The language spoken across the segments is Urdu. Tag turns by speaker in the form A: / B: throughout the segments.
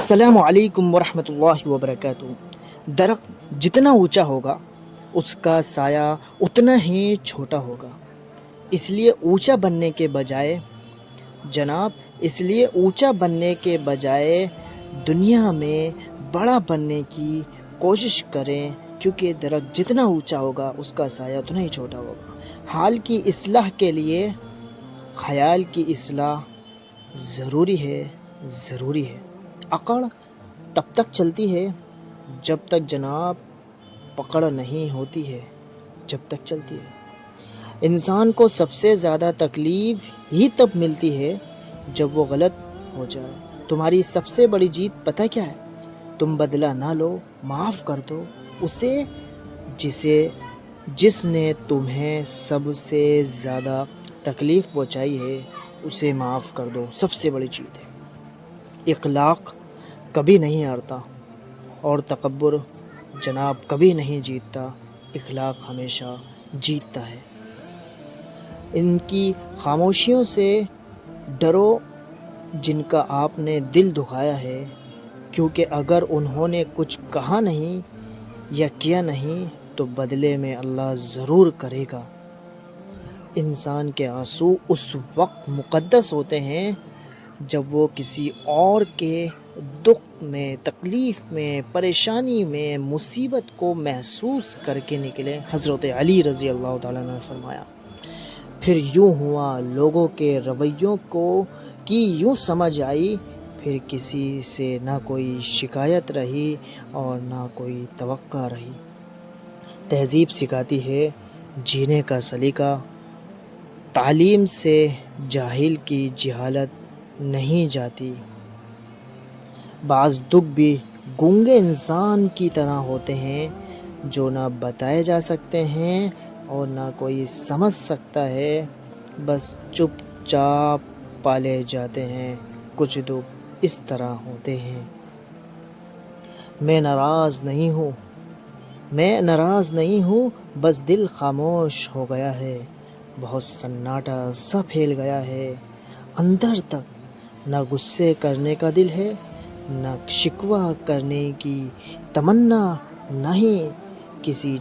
A: السلام علیکم ورحمۃ اللہ وبرکاتہ۔ درخت جتنا اونچا ہوگا اس کا سایہ اتنا ہی چھوٹا ہوگا، اس لیے اونچا بننے کے بجائے دنیا میں بڑا بننے کی کوشش کریں، کیونکہ درخت جتنا اونچا ہوگا اس کا سایہ اتنا ہی چھوٹا ہوگا۔ حال کی اصلاح کے لیے خیال کی اصلاح ضروری ہے۔ اکڑ تب تک چلتی ہے جب تک جناب پکڑ نہیں ہوتی ہے، انسان کو سب سے زیادہ تکلیف ہی تب ملتی ہے جب وہ غلط ہو جائے۔ تمہاری سب سے بڑی جیت پتہ کیا ہے؟ تم بدلہ نہ لو، معاف کر دو اسے جس نے تمہیں سب سے زیادہ تکلیف پہنچائی ہے، اسے معاف کر دو، سب سے بڑی چیز ہے۔ اخلاق کبھی نہیں ہارتا اور تکبر جناب کبھی نہیں جیتتا، اخلاق ہمیشہ جیتتا ہے۔ ان کی خاموشیوں سے ڈرو جن کا آپ نے دل دکھایا ہے، کیونکہ اگر انہوں نے کچھ کہا نہیں یا کیا نہیں تو بدلے میں اللہ ضرور کرے گا۔ انسان کے آنسو اس وقت مقدس ہوتے ہیں جب وہ کسی اور کے دکھ میں، تکلیف میں، پریشانی میں، مصیبت کو محسوس کر کے نکلے۔ حضرت علی رضی اللہ تعالیٰ نے فرمایا، پھر یوں ہوا لوگوں کے رویوں کی یوں سمجھ آئی، پھر کسی سے نہ کوئی شکایت رہی اور نہ کوئی توقع رہی۔ تہذیب سکھاتی ہے جینے کا سلیقہ، تعلیم سے جاہل کی جہالت نہیں جاتی۔ بعض دکھ بھی گونگے انسان کی طرح ہوتے ہیں جو نہ بتائے جا سکتے ہیں اور نہ کوئی سمجھ سکتا ہے، بس چپ چاپ پالے جاتے ہیں۔ کچھ دکھ اس طرح ہوتے ہیں۔ میں ناراض نہیں ہوں، بس دل خاموش ہو گیا ہے، بہت سناٹا سا پھیل گیا ہے، اندر تک نہ غصے کرنے کا دل ہے، نہ شکوہ کرنے کی تمنا، نہ ہی کسی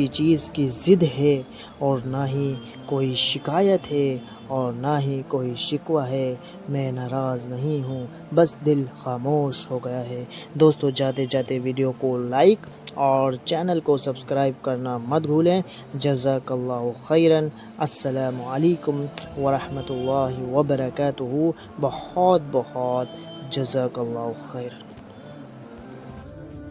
A: چیز کی ضد ہے، اور نہ ہی کوئی شکایت ہے اور نہ ہی کوئی شکوہ ہے۔ میں ناراض نہیں ہوں، بس دل خاموش ہو گیا ہے۔ دوستو، جاتے جاتے ویڈیو کو لائک اور چینل کو سبسکرائب کرنا مت بھولیں۔ جزاک اللہ خیرن۔ السلام علیکم ورحمۃ اللہ وبرکاتہ۔ بہت جزاک اللہ خیرن۔